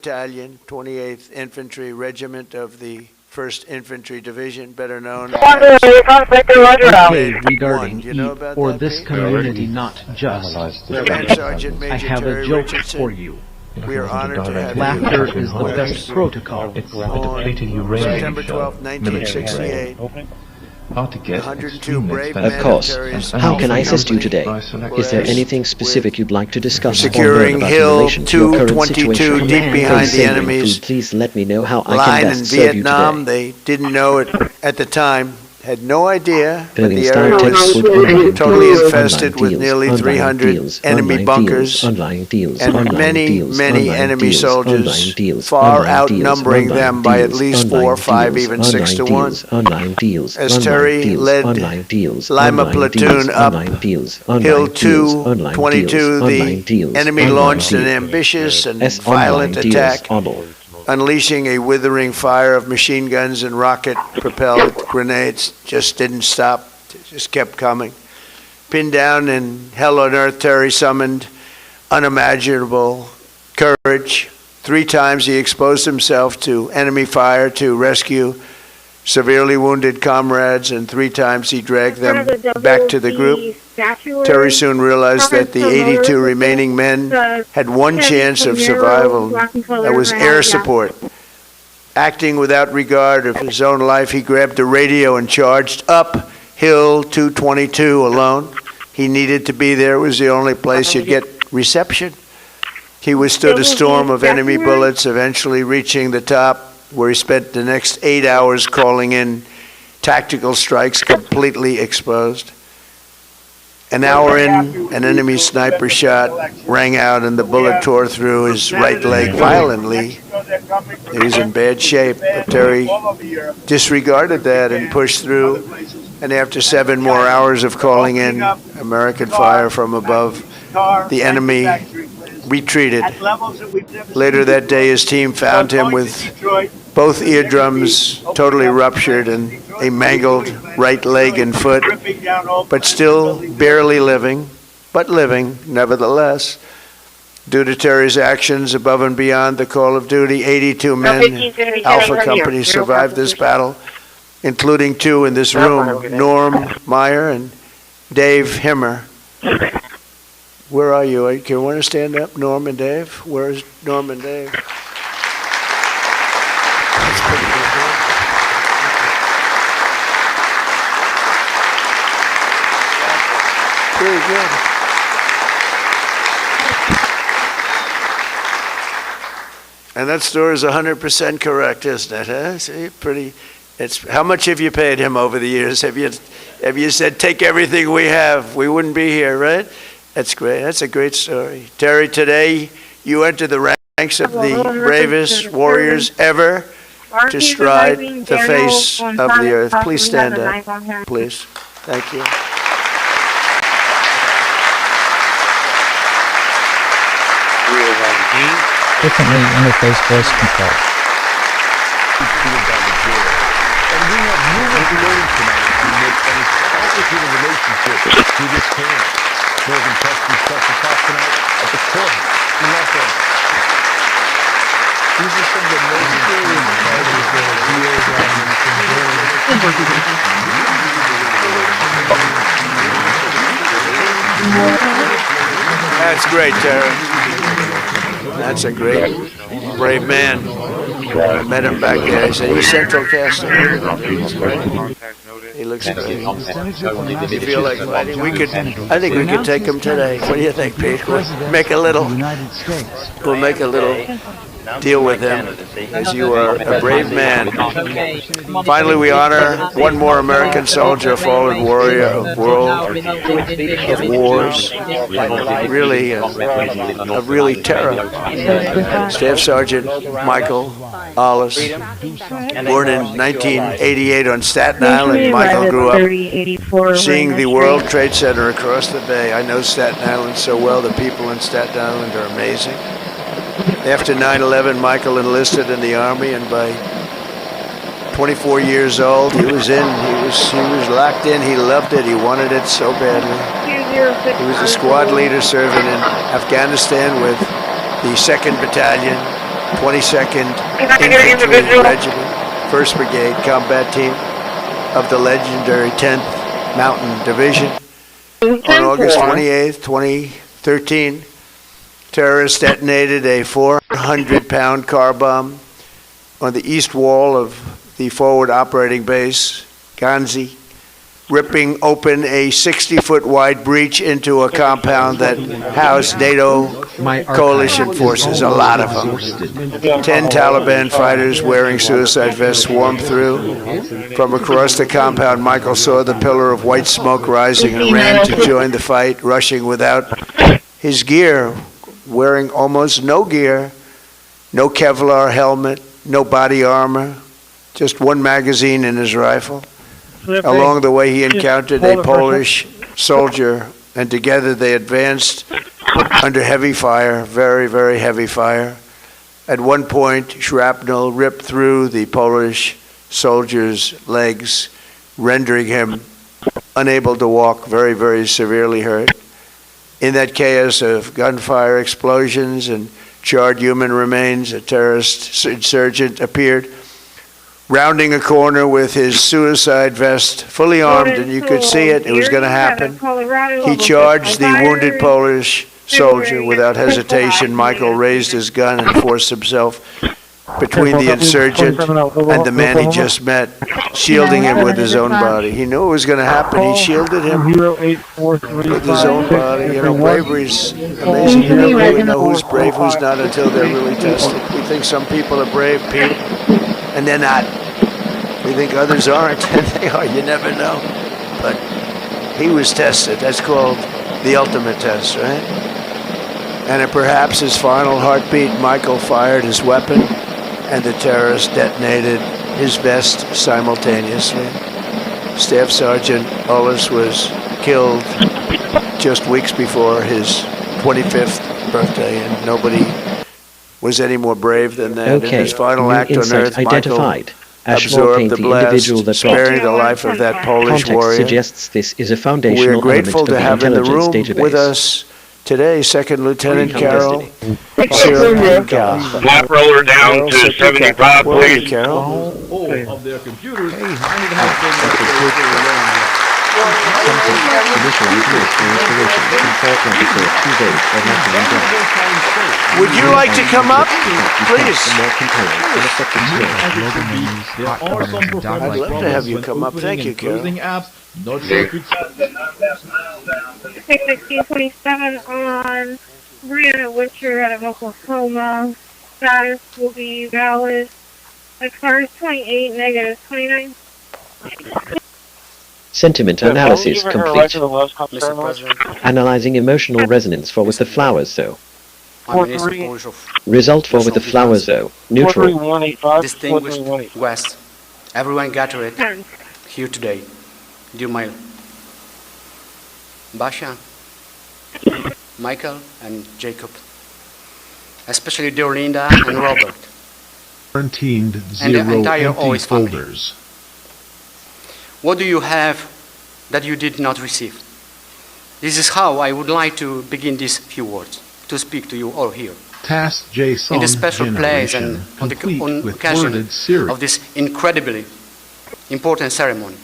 Battalion, 28th Infantry Regiment of the 1st Infantry Division, better known as regarding you know about or that, this Pete? community, not just. Command Sergeant I Major have Terry a joke Richardson. for you. We are honored to have Laughter you is the with best us protocol. on September 12, 1968. 102 brave men Of course. Terry's How can I assist you today? Is there Whereas anything specific you'd like to discuss or learn securing about in Hill relation to your current 222 situation? deep behind the Savoring enemy's food, please let me know how I line can in best serve you Vietnam. today. They didn't know it at the time, had no idea, but Filling the star area text was with online totally deals, infested online with deals, nearly online 300 deals, enemy online bunkers deals, online deals, and online many, deals, many online enemy deals, soldiers, online deals, far online deals, outnumbering online them by at deals, least online 4, 5, deals, even 6 to 1. deals, online deals, As online Terry deals, led online deals, Lima online platoon deals, up online deals, online Hill deals, online 222, deals, online the deals, enemy online launched an deals. ambitious and S violent online deals, attack, online. unleashing a withering fire of machine guns and rocket-propelled grenades. Just didn't stop, just kept coming. Pinned down in hell on earth, Terry summoned unimaginable courage. 3 times he exposed himself to enemy fire to rescue severely wounded comrades, and 3 times he dragged them back to the group. Terry soon realized that the 82 remaining men had one chance of survival. That was air support. Acting without regard of his own life, he grabbed a radio and charged up Hill 222 alone. He needed to be there. It was the only place you'd get reception. He withstood a storm of enemy bullets, eventually reaching the top, where he spent the next 8 hours calling in tactical strikes, completely exposed. An hour in, an enemy sniper shot rang out and the bullet tore through his right leg violently. He was in bad shape, but Terry disregarded that and pushed through. And after 7 more hours of calling in American fire from above, the enemy retreated. Later that day, his team found him with both eardrums totally ruptured and a mangled right leg and foot, but still barely living, but living nevertheless. Due to Terry's actions above and beyond the call of duty, 82 men, Alpha Company, survived this battle, including 2 in this room, Norm Meyer and Dave Himmer. Where are you? Can you want to stand up, Norm and Dave? Where's Norm and Dave? That's pretty good. Very good. And that story is 100% correct, isn't it? Huh? See, pretty. It's how much have you paid him over the years? Have you said take everything we have? We wouldn't be here, right? That's great. That's a great story, Terry. Today you enter the ranks of the bravest warriors ever to stride the face of the earth. Please stand up, please. Thank you. Differently interface voice control. And we have numerous learning tonight to make any complicated relationship to this camp. Morgan Preston special talk tonight at the courthouse in Los Angeles. These are some of the most serious charges that are That's great, Terry. That's a great, brave man. I met him back there. He said, he's central casting. He looks great. You feel like fighting? I think we could take him today. What do you think, Pete? We'll make a little deal with him, as you are a brave man. Finally, we honor one more American soldier, a fallen warrior of world, of wars, really terror. Staff Sergeant Michael Hollis, born in 1988 on Staten Island. Michael grew up seeing the World Trade Center across the bay. I know Staten Island so well. The people in Staten Island are amazing. After 9/11, Michael enlisted in the Army, and by 24 years old, he was locked in. He loved it. He wanted it so badly. He was a squad leader serving in Afghanistan with the 2nd Battalion, 22nd Infantry Regiment, 1st Brigade Combat Team of the legendary 10th Mountain Division. On August 28th, 2013, terrorists detonated a 400-pound car bomb on the east wall of the forward operating base, Ganzi, ripping open a 60-foot wide breach into a compound that housed NATO coalition forces, a lot of them. 10 Taliban fighters wearing suicide vests swarmed through. From across the compound, Michael saw the pillar of white smoke rising and ran to join the fight, rushing without his gear, wearing almost no gear, no Kevlar helmet, no body armor, just one magazine in his rifle. Along the way, he encountered a Polish soldier, and together they advanced under heavy fire, very, very heavy fire. At one point, shrapnel ripped through the Polish soldier's legs, rendering him unable to walk, very, very severely hurt. In that chaos of gunfire, explosions, and charred human remains, a terrorist insurgent appeared, rounding a corner with his suicide vest, fully armed, and you could see it. It was going to happen. He charged the wounded Polish soldier without hesitation. Michael raised his gun and forced himself between the insurgent and the man he just met, shielding him with his own body. He knew it was going to happen. He shielded him with his own body. You know, bravery's amazing. You never really know who's brave, who's not until they're really tested. We think some people are brave, Pete, and they're not. We think others aren't, and they are. You never know. But he was tested. That's called the ultimate test, right? And at perhaps his final heartbeat, Michael fired his weapon, and the terrorist detonated his vest simultaneously. Staff Sergeant Ullis was killed just weeks before his 25th birthday, and nobody was any more brave than that. Okay, In his final new act on insight Earth, Michael identified. Ashmore absorbed paint the the individual blast, that got sparing the life of that Polish Context warrior. suggests this is a We are foundational grateful element to of have the in the intelligence room database. with us today Second Lieutenant Carol Destiny. Sirika. Lap roller down to 75, Where are you, please. Carol? Of their computers. Would you like to come up? Please. I'd love to have you come up. Thank you, Carol. Not circuits. 1627 on Brianna Witcher out of Oklahoma. Status will be valid. Expires 28, negative 29. Sentiment analysis complete. Mr. President, Analyzing emotional resonance for with the flowers though. I'm in support of Result for with the flowers though. Neutral. distinguished West. Everyone gather it here today. Dear my Basha, Michael, and Jacob. Especially dear Linda and Robert. Quarantined And the 0 entire empty OS family. folders. What do you have that you did not receive? This is how I would like to begin these few words, to speak to you all here. Task JSON In this special place and generation, on the complete on with occasion worded series. of this incredibly important ceremony,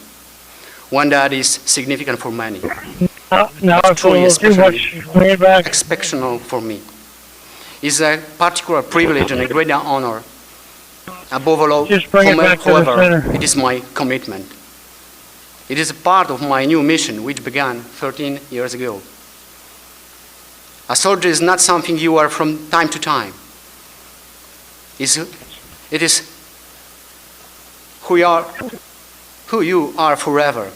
one that is significant for many, Now, truly especially bring it back. exceptional for me. It's a particular privilege and a great honor. Above all, Just bring it back to the however, center. it is my commitment. It is a part of my new mission, which began 13 years ago. A soldier is not something you are from time to time. It is who you are forever.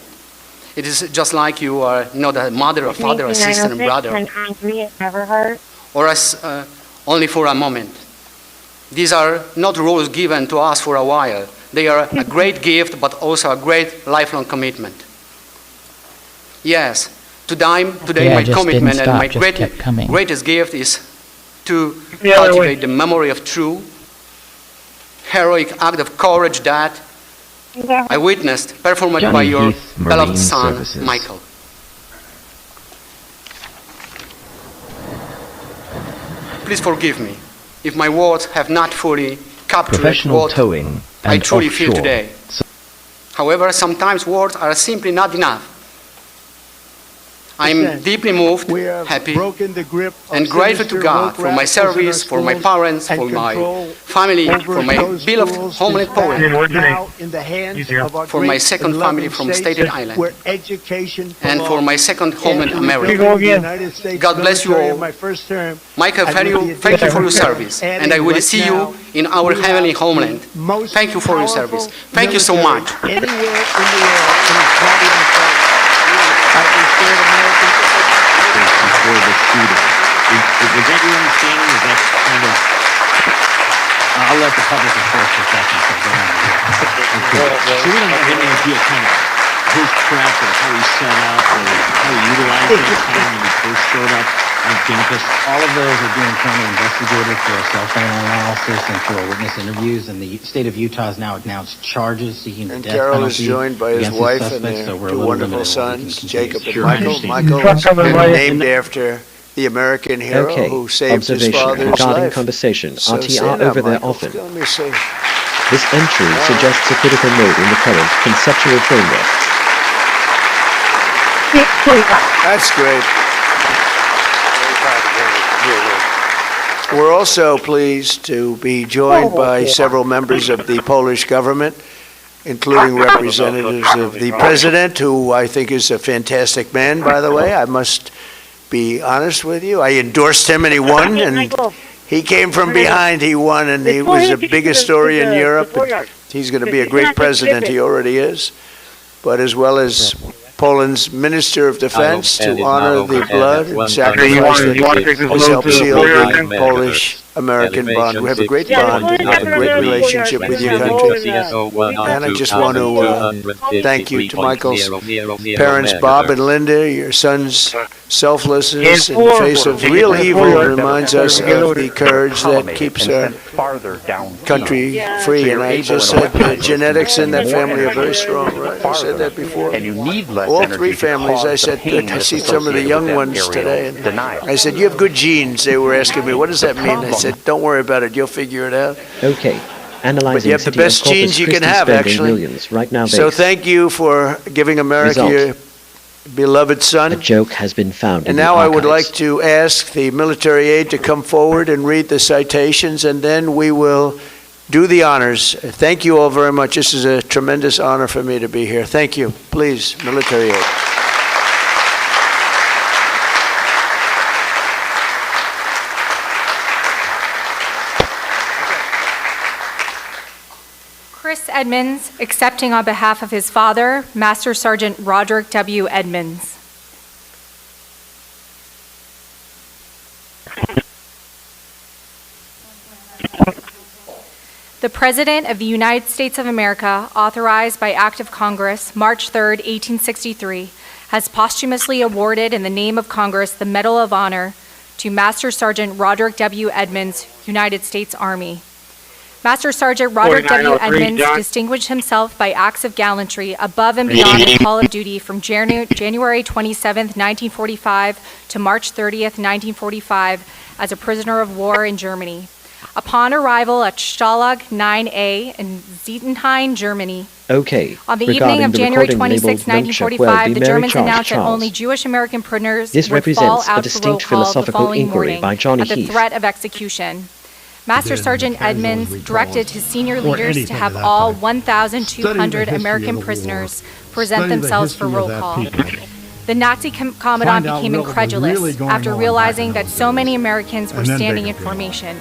It is just like you are not a mother, a father, a sister, and brother, or as only for a moment. These are not roles given to us for a while. They are a great gift, but also a great lifelong commitment. Yes, today Yeah, my just commitment didn't and my stop, just kept coming. greatest gift is to The other way. cultivate the memory of true, heroic act of courage that I witnessed performed by your Heath beloved Marine son, Services. Michael. Please forgive me if my words have not fully captured Professional what towing I and truly feel offshore. today. However, sometimes words are simply not enough. I am deeply moved, We have happy, broken the grip of and grateful to sinister God woke for my radicals in our service, for my schools parents, and for my control family, over for my those beloved schools homeland is back Poland, now in the hands of our for my great second and family loving from states Staten Island, where education and for belongs. my second homeland, After the America. building of the United States God bless you military in all. my first term, Michael, I will be thank you for your additional service, adding and I will right see now, you in our we heavenly have homeland. the most Thank you for your powerful service. Thank you so military much. Anywhere in the world, and it's not even close. I restored American before the shooting. Was that your understanding? Is that kind of... I'll let the public report for a second. So go on. So we don't have any idea kind of his prep or how he set up or how he utilized that time when he first showed up on campus. All of those are being currently investigated for cell phone analysis and for witness interviews, and the state of Utah has now announced charges seeking the And death Carol is penalty joined by his against the wife and suspects, their so we're a two little wonderful limited on what we sons, can Jacob convey. and Sure, I Michael. understand. Michael is named after the American hero Okay, who saved his observation father's regarding life. conversation. So say RTR that, over there Michael. often. Let me see. This entry suggests a critical mode in the current conceptual framework. That's great. We're also pleased to be joined by several members of the Polish government, including representatives of the president, who I think is a fantastic man, by the way. I must be honest with you. I endorsed him and he won, and he came from behind, he won, and he was the biggest story in Europe. He's going to be a great president, he already is. But as well as Poland's Minister of Defense, to honor the blood and sacrifice that has helped seal the Polish-American bond. We have a great bond, we have a great relationship with your country. And I just want to thank you to Michael's parents, Bob and Linda. Your son's selflessness in the face of real evil reminds us of the courage that keeps our country free. And I just said the genetics in that family are very strong, right? I said that before. And you need less All energy three to families, cause I said, the pain I that's see some of the associated young with ones aerial today. And denial. I said, you have good genes. They were asking me, what does that mean? I said, don't worry about it. You'll figure it out. Okay, analyzing But you have the city of best Corpus genes you can Christi have, spending actually. millions right now So base. thank you for giving America Result. your beloved A son. joke has been found And in now the I would archives. like to ask the military aide to come forward and read the citations, and then we will do the honors. Thank you all very much. This is a tremendous honor for me to be here. Thank you. Please, military aide. Chris Edmonds, accepting on behalf of his father, Master Sergeant Roderick W. Edmonds. The President of the United States of America, authorized by Act of Congress, March 3, 1863, has posthumously awarded in the name of Congress the Medal of Honor to Master Sergeant Roderick W. Edmonds, United States Army. Master Sergeant Roderick W. Edmonds distinguished himself by acts of gallantry above and beyond the call of duty from January 27, 1945 to March 30, 1945 as a prisoner of war in Germany. Upon arrival at Stalag 9A in Zietenhain, Germany, Okay, on the regarding evening of the January recording 26, labeled "Don't Check 1945, Well, the be Mary Germans Charles announced that Charles." only Jewish American prisoners This would fall represents a out for roll distinct call the philosophical following inquiry morning by Johnny at the Heath. threat of execution. Master Sergeant Edmonds directed his senior leaders to have all 1,200 American prisoners present themselves for roll call. The Nazi commandant became incredulous after realizing that so many Americans were standing in formation.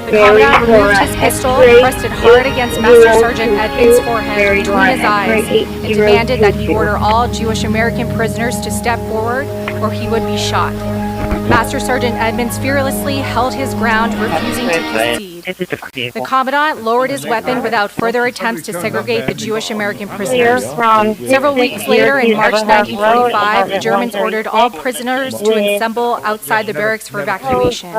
The commandant moved his pistol, pressed it hard against Master Sergeant Edmonds' forehead between his eyes, and demanded that he order all Jewish American prisoners to step forward or he would be shot. Master Sergeant Edmonds fearlessly held his ground, refusing to concede. The commandant lowered his weapon without further attempts to segregate the Jewish American prisoners. Several weeks later, in March 1945, the Germans ordered all prisoners to assemble outside the barracks for evacuation.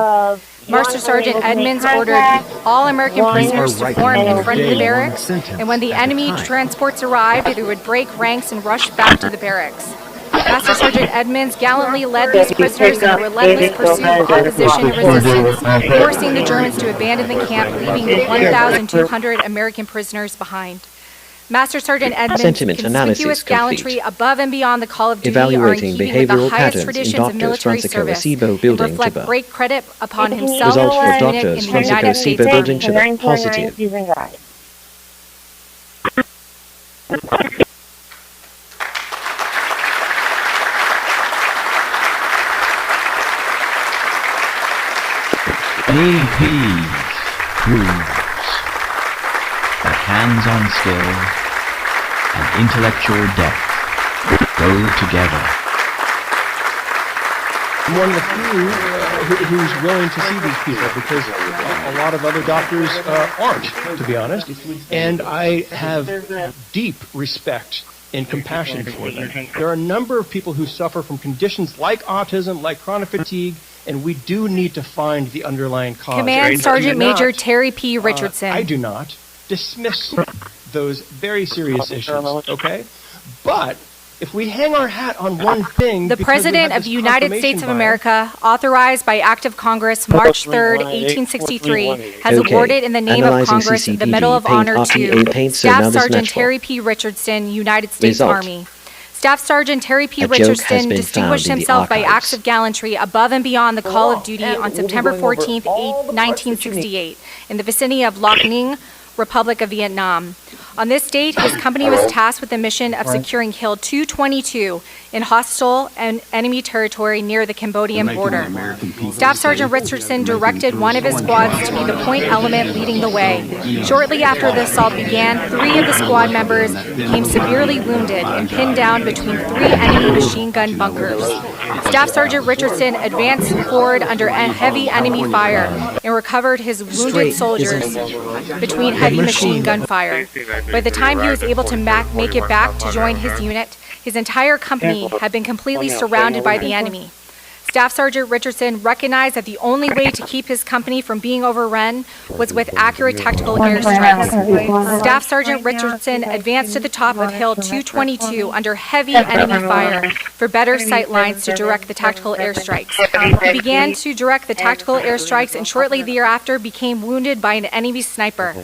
Master Sergeant Edmonds ordered all American prisoners to form in front of the barracks, and when the enemy transports arrived, they would break ranks and rush back to the barracks. Master Sergeant Edmonds gallantly led these prisoners in a relentless pursuit of opposition and resistance, forcing the Germans to abandon the camp, leaving 1,200 American prisoners behind. Master Sergeant Edmonds' Sentiment conspicuous analysis gallantry complete. above and beyond the call of duty are in Evaluating keeping with the behavioral highest patterns in traditions of Dr. military Francisco service Acebo and building reflect Chuba. great credit upon himself Results for and his unit Dr. in the Francisco United States Acebo building Army. Chuba positive. APs proves that hands-on skill and intellectual depth go together. I'm one of the few who's willing to see these people because a lot of other doctors aren't, to be honest. And I have deep respect and compassion for them. There are a number of people who suffer from conditions like autism, like chronic fatigue, and we do need to find the underlying cause. Command Sergeant Major Terry P. Richardson. I do not dismiss those very serious issues, okay? But if we hang our hat on one thing, The President of the United States of America, authorized by Act of Congress March 3rd, 1863, has Okay. awarded in the name of Analyzing Congress the CCPD, Medal of paint Honor hockey, to A paint, so Staff now this Sergeant match Terry P. Richardson, United States Result. Army. Staff Sergeant Terry P. A joke has Richardson been distinguished found in the himself by archives. acts of gallantry above and beyond the call of duty on September 14th, 1968, in the vicinity of Loc Ninh, Republic of Vietnam. On this date, his company was tasked with the mission of securing Hill 222 in hostile and enemy territory near the Cambodian border. Staff Sergeant Richardson directed one of his squads to be the point element leading the way. Shortly after the assault began, 3 of the squad members became severely wounded and pinned down between 3 enemy machine gun bunkers. Staff Sergeant Richardson advanced forward under heavy enemy fire and recovered his wounded soldiers between heavy machine gun fire. By the time he was able to make it back to join his unit, his entire company had been completely surrounded by the enemy. Staff Sergeant Richardson recognized that the only way to keep his company from being overrun was with accurate tactical airstrikes. Staff Sergeant Richardson advanced to the top of Hill 222 under heavy enemy fire for better sight lines to direct the tactical airstrikes. He began to direct the tactical airstrikes and shortly thereafter became wounded by an enemy sniper.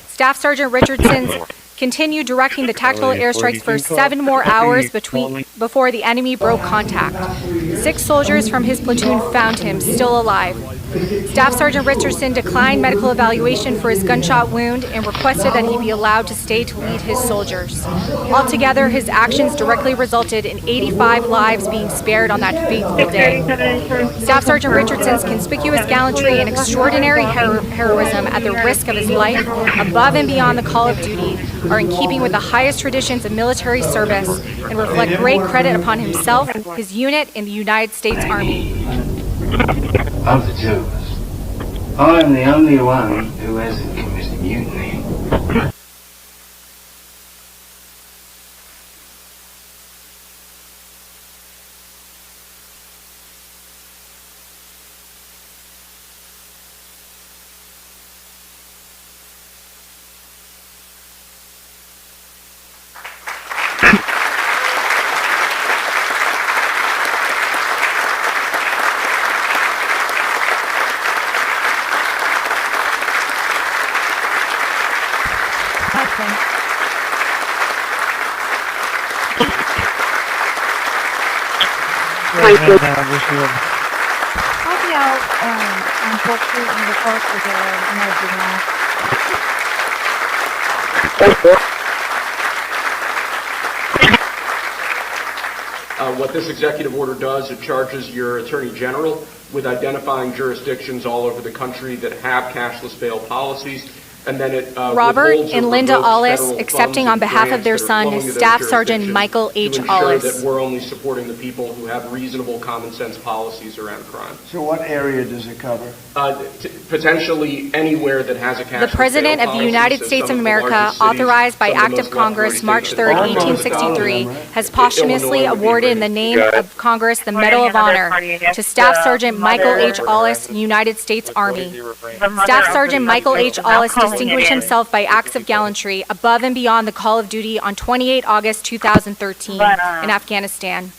Staff Sergeant Richardson continued directing the tactical airstrikes for 7 more hours before the enemy broke contact. 6 soldiers from his platoon found him still alive. Staff Sergeant Richardson declined medical evaluation for his gunshot wound and requested that he be allowed to stay to lead his soldiers. Altogether, his actions directly resulted in 85 lives being spared on that fateful day. Staff Sergeant Richardson's conspicuous gallantry and extraordinary heroism at the risk of his life, above and beyond the call of duty, are in keeping with the highest traditions of military service and reflect great credit upon himself, his unit, and the United States Army. Of the 2 of us, I am the only one who hasn't committed mutiny. I'll be out on Wall Street in the park with What this executive order does, it charges your Attorney General with identifying jurisdictions all over the country that have cashless bail policies. And then it Robert withholds or and Linda revokes Ollis federal accepting funds on and behalf of grants their that are son, flowing to those Staff Sergeant jurisdictions Michael H. to ensure Ollis. that we're only supporting the people who have reasonable common sense policies around crime. So what area does it cover? Potentially anywhere that has a cashless The President bail of the policy, United so States some of of the America, largest cities, authorized by some of the Act of most wealthy Congress states March that 3rd, are 1863, has posthumously Illinois would be awarded in the name of Congress the Medal of Honor to Staff Sergeant Michael H. Ollis, United States Army. Staff Sergeant Michael H. Ollis distinguished himself by acts of gallantry above and beyond the call of duty on 28 August 2013 in Afghanistan.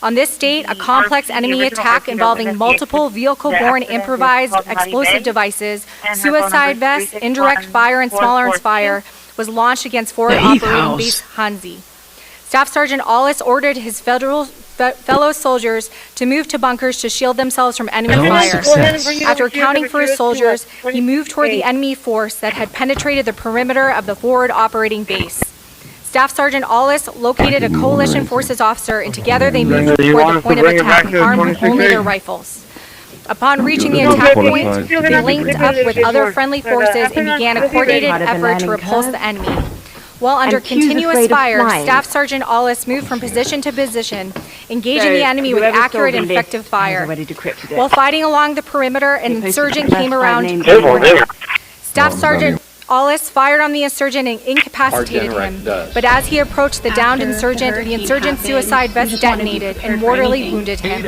On this date, a complex enemy attack involving multiple vehicle-borne improvised explosive devices, suicide vests, indirect fire, and small arms fire was launched against forward operating base Hanzi. Staff Sergeant Aulis ordered his fellow soldiers to move to bunkers to shield themselves from enemy fire. After accounting for his soldiers, he moved toward the enemy force that had penetrated the perimeter of the forward operating base. Staff Sergeant Aulis located a coalition forces officer, and together they moved toward the point of attack, armed with only their rifles. Upon reaching the attack point, they linked up with other friendly forces and began a coordinated effort to repulse the enemy. While under continuous fire, Staff Sergeant Aulis moved from position to position, engaging the enemy with accurate and effective fire. While fighting along the perimeter, an insurgent came around to board him. Staff Sergeant Aulis fired on the insurgent and incapacitated him, but as he approached the downed insurgent, the insurgent's suicide vest detonated and mortally wounded him.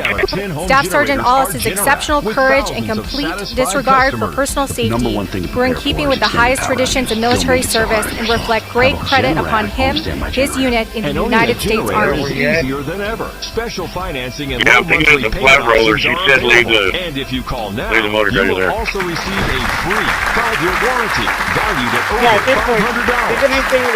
Staff Sergeant Aulis' exceptional courage and complete disregard for personal safety were in keeping with the highest traditions of military service and reflect great credit upon him, his unit, in the United States Army. Easier than ever. Special financing and Yeah, low thinking monthly of the flat rollers, you said leave and if you call now, the motor you will there. also receive a free 5-year warranty valued at over Yeah, good point. $500. It's a nice thing that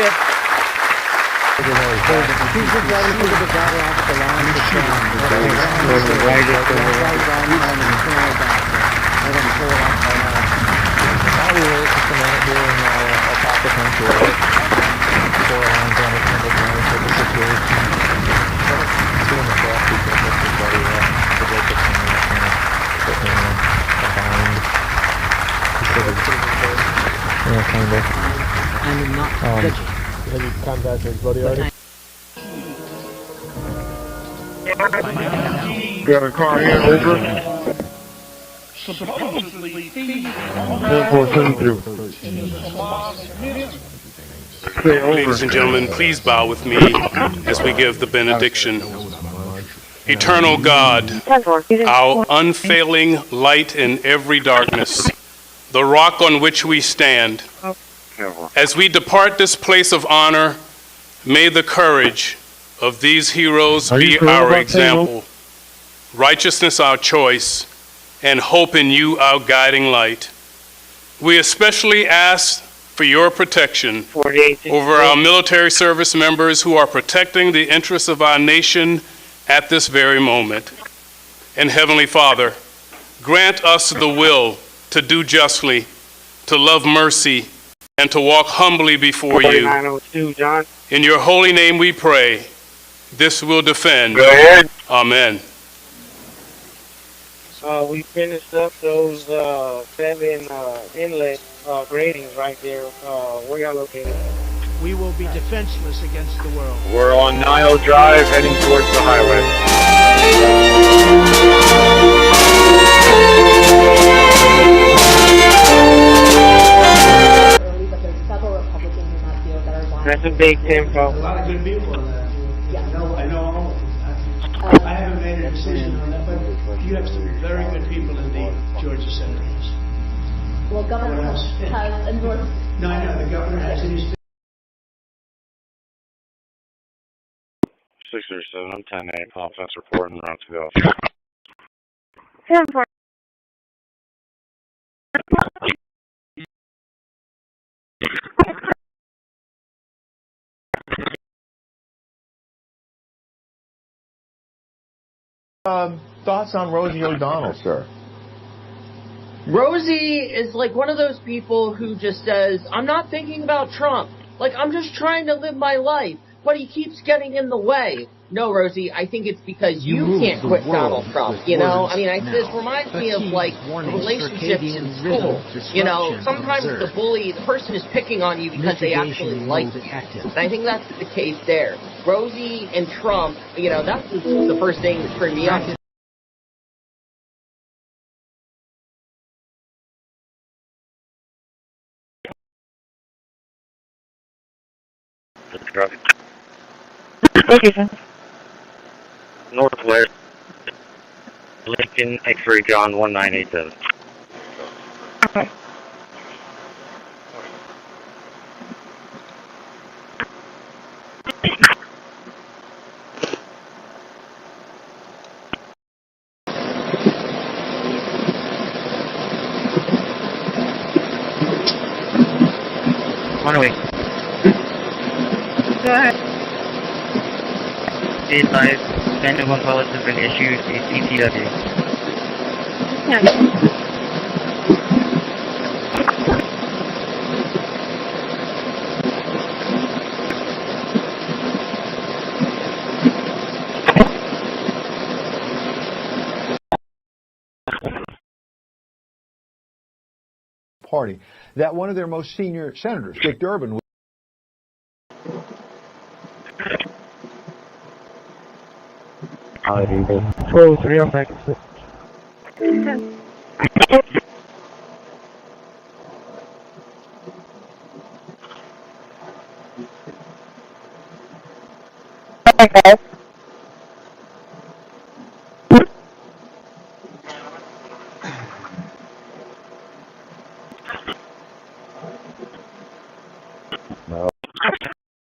I'm not judging. Have you contacted everybody already? Got a car here, over. Supposedly thieves. 4472. Ladies and gentlemen, please bow with me as we give the benediction. Eternal God, our unfailing light in every darkness, the rock on which we stand, as we depart this place of honor, may the courage of these heroes be our example, righteousness our choice, and hope in you our guiding light. We especially ask for your protection over our military service members who are protecting the interests of our nation at this very moment. And Heavenly Father, grant us the will to do justly, to love mercy, and to walk humbly before you. In your holy name we pray. This will defend. Go ahead. Amen. We finished up those 7 inlet gratings right there. Where y'all located? We will be defenseless against the world. We're on Nile Drive heading towards the highway. That's a big tempo. A lot of good people in there. Yeah. I know all of them. I haven't made a decision on that, but you have some very good people in the Georgia Senate. Well, Governor has endorsed. No, I know, the governor has in his 607, I'm 10-8, pump fence reporting, round to go. 10-4. Thoughts on Rosie O'Donnell, sir? Rosie is like one of those people who just says, I'm not thinking about Trump. Like, I'm just trying to live my life. But he keeps getting in the way. No, Rosie, I think it's because you can't quit Donald Trump, you know? I mean, this reminds me of, like, relationships in school. You know, sometimes the bully, the person is picking on you because they actually like you. And I think that's the case there. Rosie and Trump, you know, that's the first thing that turned me on. Location. Northwest, Lincoln, X-ray John 1987. Okay. On the way. Go ahead. Be advised, Phantom 1 pilots have been issued a CTW. Yeah. Party, that one of their most senior senators, Dick Durbin, Control 306. Okay.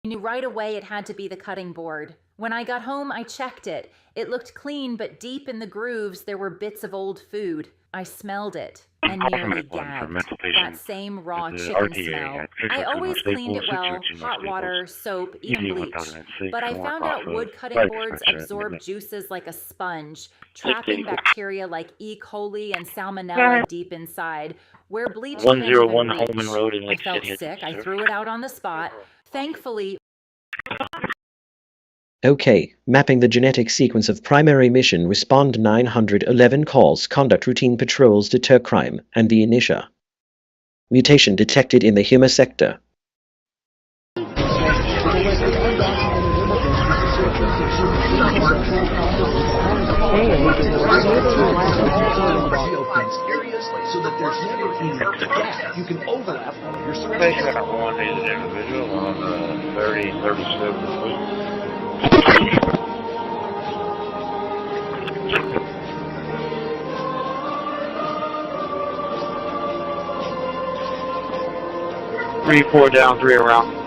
I knew right away it had to be the cutting board. When I got home, I checked it. It looked clean, but deep in the grooves, there were bits of old food. I smelled it and nearly gagged. That same raw chicken smell. I always cleaned it well, hot water, soap, even bleach. But I found out wood cutting boards absorb juices like a sponge, trapping bacteria like E. coli and salmonella deep inside, where bleach can't even 101 reach. Holman Road in I Lake felt City. sick. I threw it out on the spot. Thankfully, OK, mapping the genetic sequence of primary mission, respond 911 calls, conduct routine patrols, deter crime, and the initia. Mutation detected in the humus sector. So that there's never any gap. You can overlap your Station at 1 is an individual on 3037 Fleet. Three, 4 down, 3 around.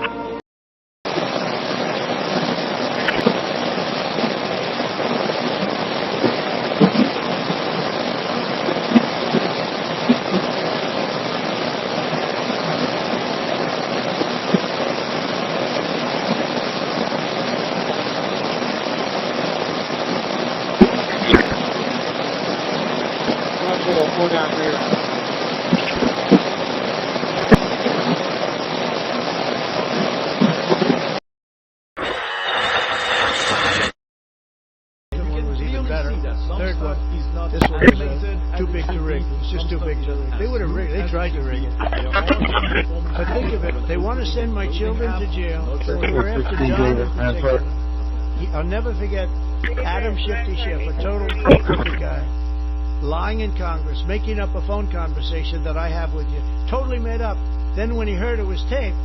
Third one, this one was too big to rig. It was just too big to rig. They would have rigged. They tried to rig it. But think of it. They want to send my children to jail. But they were after John in particular. I'll never forget Adam Shifty Schiff, a total crooked guy, lying in Congress, making up a phone conversation that I have with you, totally made up. Then when he heard it was taped,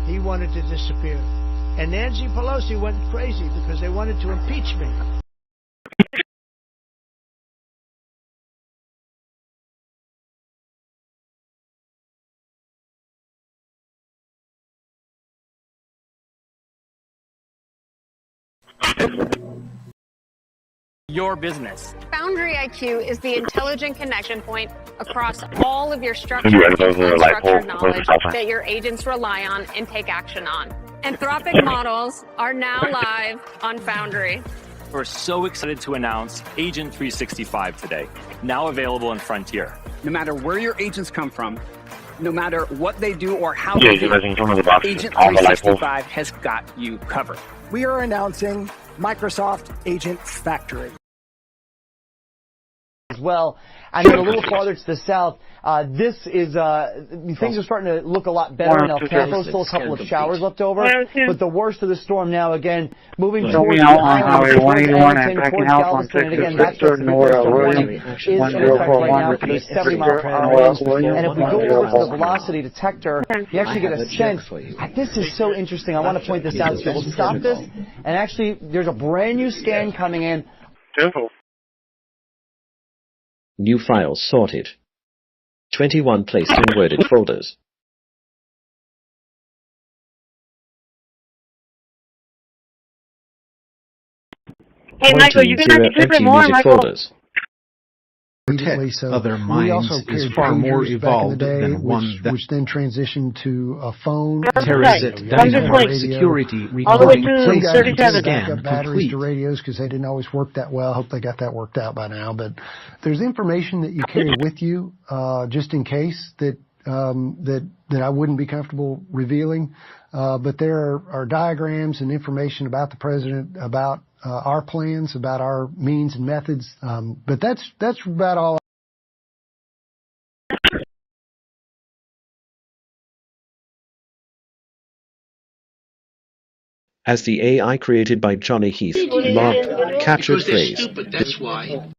he wanted to disappear. And Nancy Pelosi went crazy because they wanted to impeach me. Your business. Foundry IQ is the intelligent connection point across all of your structured and unstructured knowledge that your agents rely on and take action on. Anthropic models are now live on Foundry. We're so excited to announce Agent 365 today, now available in Frontier. No matter where your agents come from, no matter what they do or how they do, Agent 365 has got you covered. We are announcing Microsoft Agent Factory. As well, and then a little farther to the south, this is things are starting to look a lot better in El Paso. Still a couple of showers left over, but the worst of the storm now again moving towards the island, towards Hamilton, towards Galveston, and again that's what's is in effect right now for those 70-mile-per-hour winds. And if we go over to the velocity detector, you actually get a sense. This is so interesting. I want to point this out to you. We'll stop this, and actually, there's a brand new scan coming in. New files sorted. 21 placed in worded folders. Hey, Michael, you're going to have to clip it more, Michael. Folders. protect so other we also minds is carried far more pagers back in the evolved day, than one that which then transitioned to a phone. Terrorists at Dynamark Security all the way recording to placement 37 scan backup batteries complete. to radios because they didn't always work that well. I hope they got that worked out by now. But there's information that you carry with you just in case that I wouldn't be comfortable revealing. But there are diagrams and information about the president, about our plans, about our means and methods. But that's about all. As the AI created by Johnny Heath mobbed captured because they're phrase. stupid, that's why.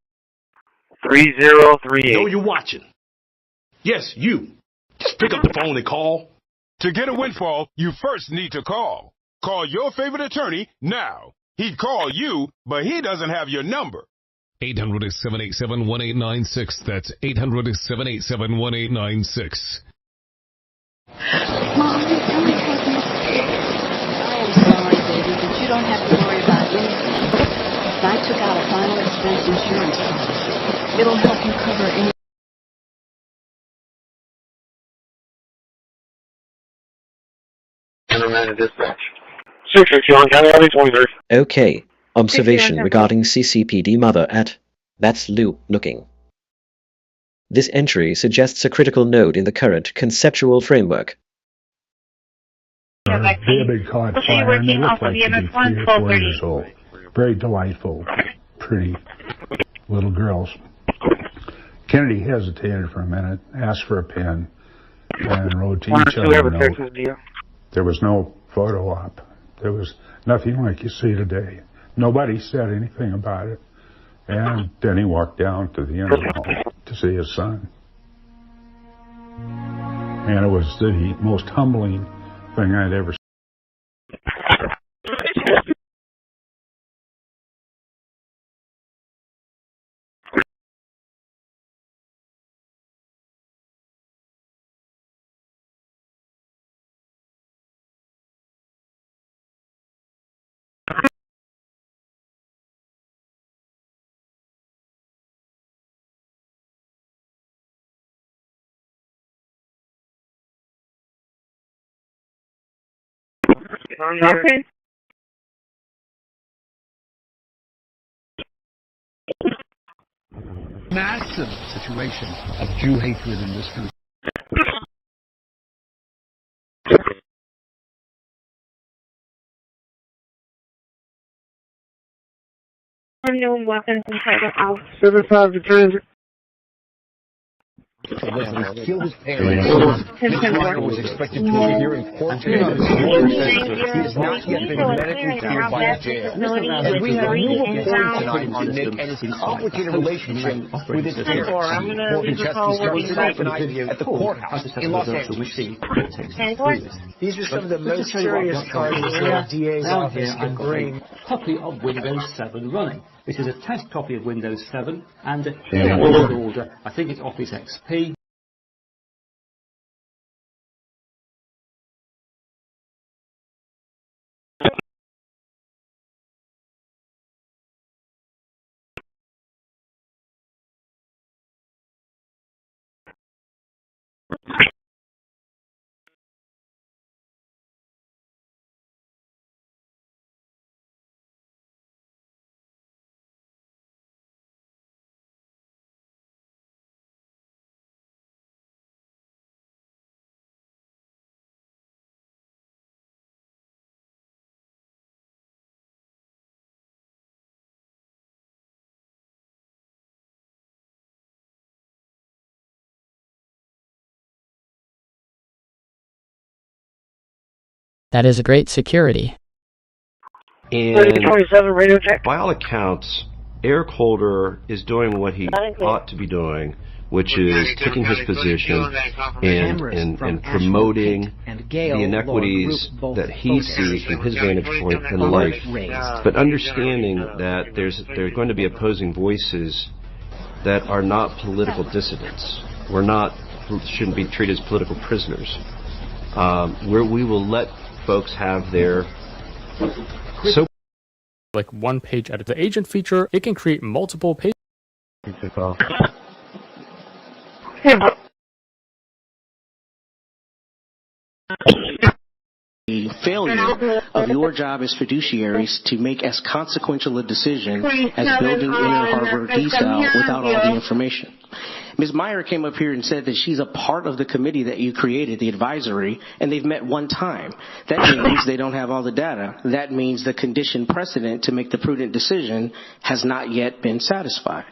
3038. Know you're watching. Yes, you. Just pick up the phone and call. To get a windfall, you first need to call. Call your favorite attorney now. He'd call you, but he doesn't have your number. 800-787-1896. That's 800-787-1896. Sorry, baby, but you don't have to worry about anything. I took out a final expense insurance policy. It'll help you cover any... Dispatch. 661 County Highway 23. Okay. Observation regarding CCPD mother at That's Lou looking. This entry suggests a critical node in the current conceptual framework. They had been caught fire and they looked like to be 3 or 4 years old. Very delightful, pretty little girls. Kennedy hesitated for a minute, asked for a pen, and wrote to each other a note. There was no photo op. There was nothing like you see today. Nobody said anything about it. And then he walked down to the end of the hall to see his son. And it was the most humbling thing I'd ever seen. Okay. Massive situation of Jew hatred in this country. Unknown weapons inside the house. 75 to transit. He killed his parents. His father was expected to appear in court today. He has not yet been medically cleared by the jail. And we have new reporting tonight on Nick and his complicated relationship with his parents. Morgan Chesky starts tonight at the courthouse in Los Angeles. These are some of the most serious charges that the DA's office can bring. Copy of Windows 7 running. This is a test copy of Windows 7 and order. I think it's Office XP. That is a great security. And by all accounts, Eric Holder is doing what he ought to be doing, which is taking his position and promoting the inequities that he sees from his vantage point in life, but understanding that there are going to be opposing voices that are not political dissidents. Shouldn't be treated as political prisoners. Where we will let folks have their like one page edit. The agent feature, it can create multiple pages. The failure of your job as fiduciaries to make as consequential a decision as building Inner Harbor desal without all the information. Ms. Meyer came up here and said that she's a part of the committee that you created, the advisory, and they've met one time. That means they don't have all the data. That means the condition precedent to make the prudent decision has not yet been satisfied.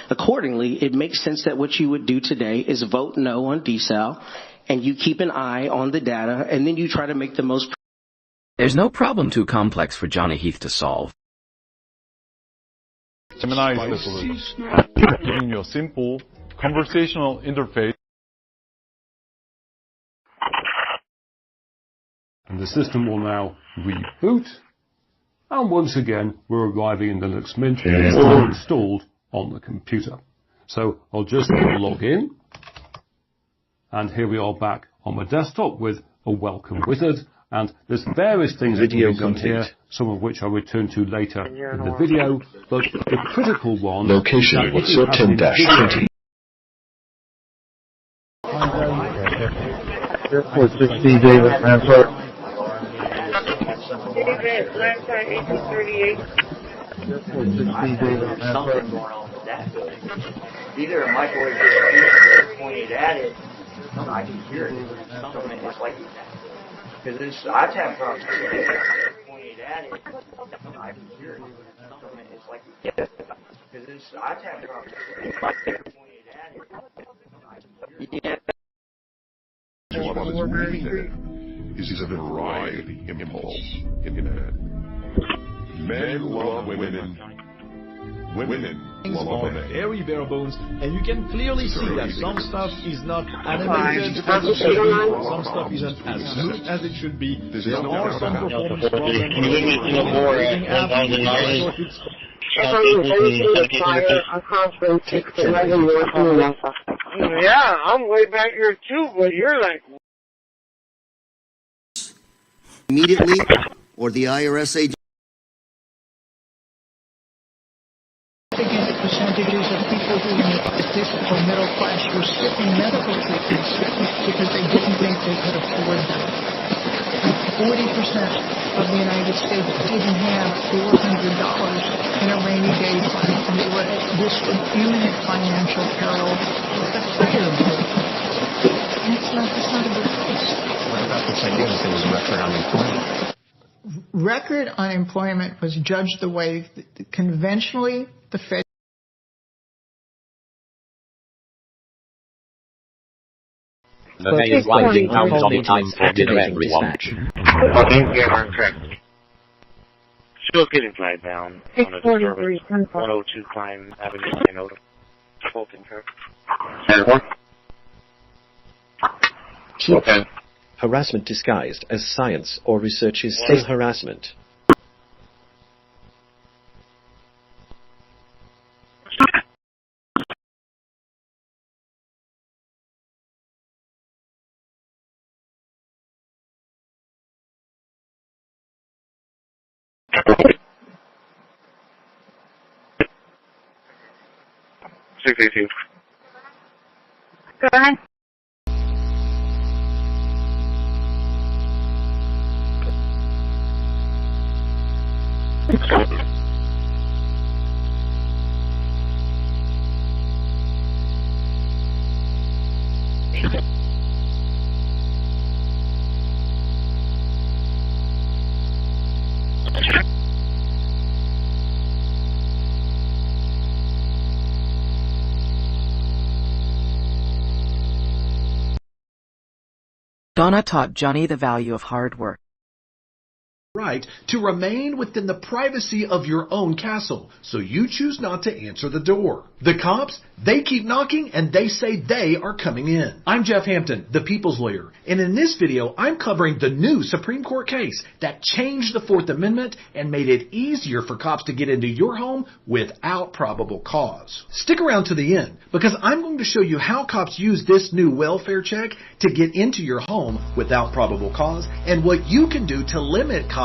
Accordingly, it makes sense that what you would do today is vote no on desal, and you keep an eye on the data, and then you try to make the most. There's no problem too complex for Johnny Heath to solve. Gemini is the solution, giving you a simple conversational interface. And the system will now reboot. And once again, we're arriving in Linux Mint, all installed on the computer. So I'll just log in. And here we are back on my desktop with a welcome wizard. And there's various things that we can here, some of which I'll return to later in the video. But the critical one... Location, what's your 10-20? Airport 60, David Rampart. David, Rampart 1838. Airport 60, David Rampart. Either a microwave is pointed at it, I can hear it. Something it's like because it's I've had problems pointed at it, I can hear it. Something it's like because it's I've had problems pointed at it, I can hear it. What is moving is a variety impulse in man. Men love women. Women love men. Very bare bones, and you can clearly see that some stuff is not animated as it should be, some stuff isn't as smooth as it should be. There are some performance problems. Yeah, I'm way back here too, but you're like immediately, or the IRS agent. Percentages of people who in the statistical middle class were skipping medical treatments because they didn't think they could afford them. 40% of the United States didn't have $400 in a rainy day fund, and they were at risk of imminent financial peril with a fire bill. And it's not a good place. What about this idea that there was record unemployment? Record unemployment was judged the way conventionally the Fed. The mayor is writing down Johnny Times for dinner, everyone. Still getting flagged down on a disturbance. 102 Climb Avenue, Minnesota. Full concur. Okay. Harassment disguised as science or research is still harassment. Go ahead. Donna taught Johnny the value of hard work. Right to remain within the privacy of your own castle, so you choose not to answer the door. The cops, they keep knocking and they say they are coming in. I'm Jeff Hampton, the People's Lawyer, and in this video I'm covering the new Supreme Court case that changed the Fourth Amendment and made it easier for cops to get into your home without probable cause. Stick around to the end, because I'm going to show you how cops use this new welfare check to get into your home without probable cause, and what you can do to limit cops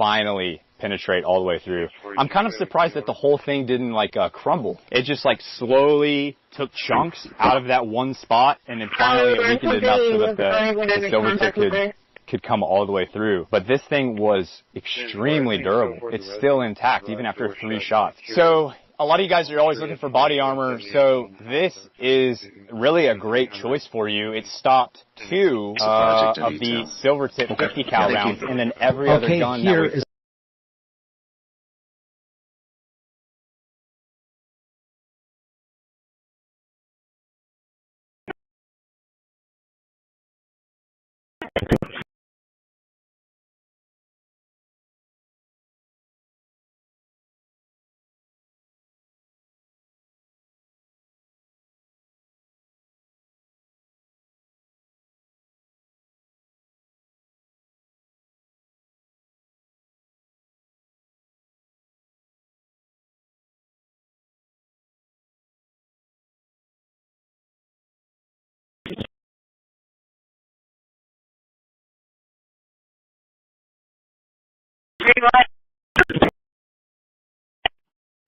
finally penetrate all the way through. I'm kind of surprised that the whole thing didn't like crumble. It just like slowly took chunks out of that one spot, and then finally it weakened enough so that the silver tip could come all the way through. But this thing was extremely durable. It's still intact even after 3 shots. So a lot of you guys are always looking for body armor, so this is really a great choice for you. It stopped 2 of the silver tip 50 cal rounds, and then every other gun that was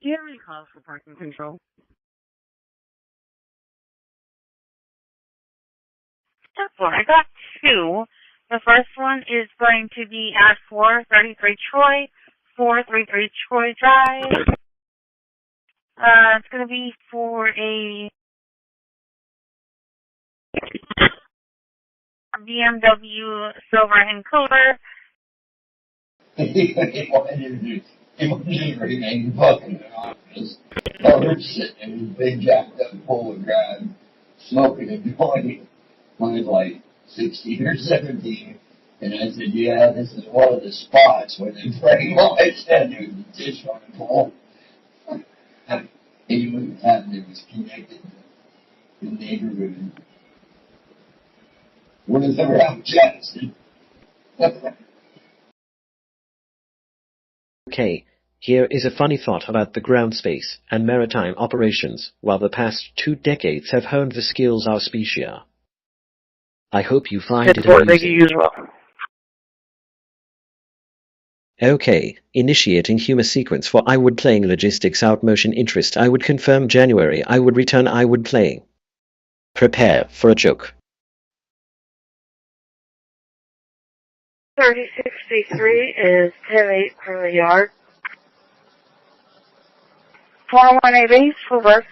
Do you have any calls for parking control? I got 2. The first one is going to be at 433 Troy, 433 Troy Drive. It's going to be for a BMW silver encoder. It wasn't remain fucking in the office. I was sitting in this big jacked up pole of grad, smoking and joining when I was like 16 or 17. And I said, yeah, this is one of the spots where they bring all my stand with the dish on the pole. And he wouldn't have it was connected to the neighborhood. What is ever out Jackson? Okay, here is a funny thought about the ground space and maritime operations, while the past 2 decades have honed the skills our species. I hope you find it amusing. Okay, initiating humor sequence for I would playing logistics out motion interest. I would confirm January. I would return. I would playing. Prepare for a joke. 3063 is 10-8 per yard. 418 for us.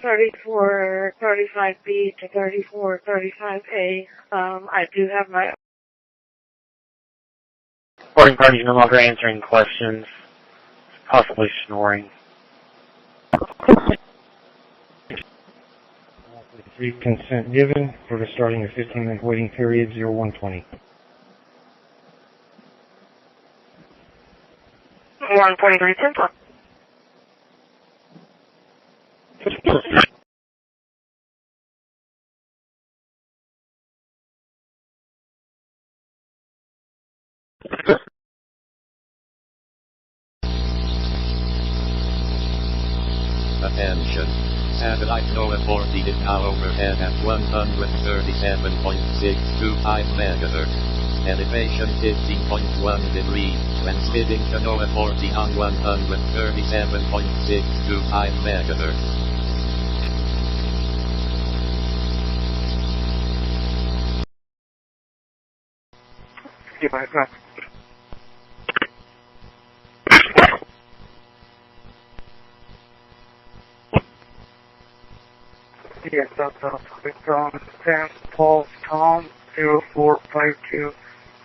(34, 35B to 34, 35A). I do have my boarding parties no longer answering questions, possibly snoring. 3 consent given for the starting of 15-minute waiting period 0120. 123 Temple. Attention. Satellite NOAA 40 is now overhead at 137.625 MHz. Elevation 15.1 degrees. Transmitting to NOAA 40 on 137.625 MHz. Yes, that's Sam Paul Tom 0452.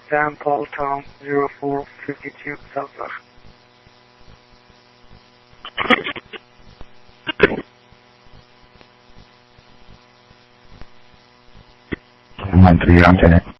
Sam Paul Tom 0452 Southwest. 13 on 10.